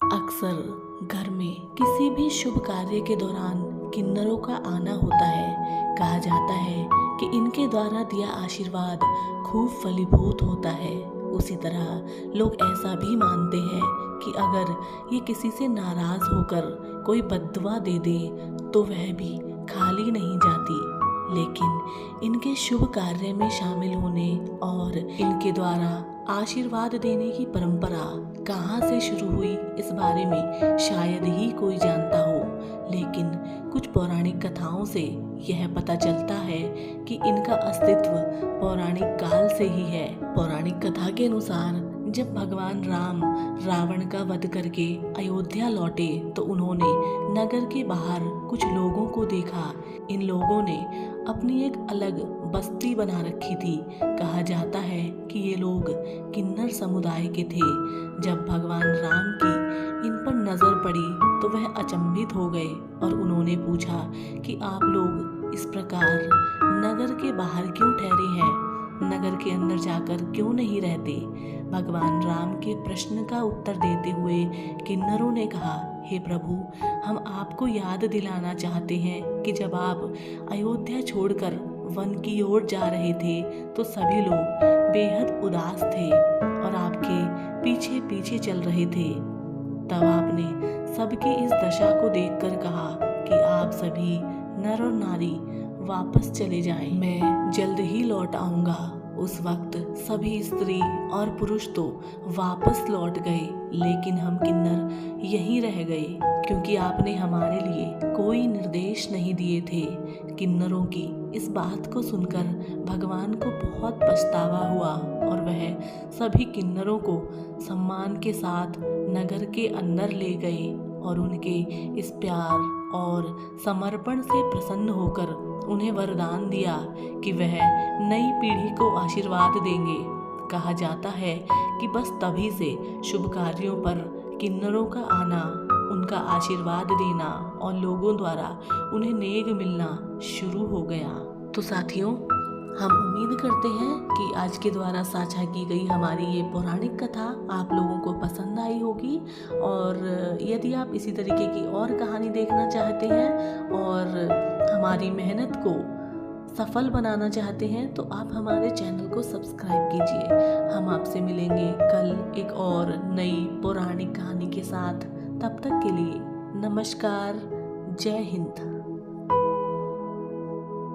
अक्सर घर में किसी भी शुभ कार्य के दौरान किन्नरों का आना होता है। कहा जाता है कि इनके द्वारा दिया आशीर्वाद खूब फलीभूत होता है। उसी तरह लोग ऐसा भी मानते हैं कि अगर ये किसी से नाराज होकर कोई बद्दुआ दे दे तो वह भी खाली नहीं जाती। लेकिन इनके शुभ कार्य में शामिल होने और इनके द्वारा आशीर्वाद देने की परंपरा कहाँ से शुरू हुई, इस बारे में शायद ही कोई जानता हो। लेकिन कुछ पौराणिक कथाओं से यह पता चलता है कि इनका अस्तित्व पौराणिक काल से ही है। पौराणिक कथा के अनुसार जब भगवान राम रावण का वध करके अयोध्या लौटे तो उन्होंने नगर के बाहर कुछ लोगों को देखा। इन लोगों ने अपनी एक अलग बस्ती बना रखी थी। कहा जाता है कि ये लोग किन्नर समुदाय के थे। जब भगवान राम की इन पर नजर पड़ी तो वह अचंभित हो गए और उन्होंने पूछा कि आप लोग इस प्रकार नगर के बाहर क्यों ठहरे हैं, नगर के अंदर जाकर क्यों नहीं रहते। भगवान राम के प्रश्न का उत्तर देते हुए किन्नरों ने कहा, हे प्रभु, हम आपको याद दिलाना चाहते हैं कि जब आप अयोध्या छोड़कर वन की ओर जा रहे थे तो सभी लोग बेहद उदास थे और आपके पीछे पीछे चल रहे थे। तब आपने सबकी इस दशा को देखकर कहा कि आप सभी नर और नारी वापस चले जाएं, मैं जल्द ही लौट आऊंगा। उस वक्त सभी स्त्री और पुरुष तो वापस लौट गए, लेकिन हम किन्नर यहीं रह गए क्योंकि आपने हमारे लिए कोई निर्देश नहीं दिए थे। किन्नरों की इस बात को सुनकर भगवान को बहुत पछतावा हुआ और वह सभी किन्नरों को सम्मान के साथ नगर के अंदर ले गए और उनके इस प्यार और समर्पण से प्रसन्न होकर उन्हें वरदान दिया कि वह नई पीढ़ी को आशीर्वाद देंगे। कहा जाता है कि बस तभी से शुभ कार्यों पर किन्नरों का आना, उनका आशीर्वाद देना और लोगों द्वारा उन्हें नेग मिलना शुरू हो गया। तो साथियों, हम उम्मीद करते हैं कि आज के द्वारा साझा की गई हमारी ये पौराणिक कथा आप लोगों को पसंद आई होगी। और यदि आप इसी तरीके की और कहानी देखना चाहते हैं और हमारी मेहनत को सफल बनाना चाहते हैं तो आप हमारे चैनल को सब्सक्राइब कीजिए। हम आपसे मिलेंगे कल एक और नई पौराणिक कहानी के साथ। तब तक के लिए नमस्कार, जय हिंद।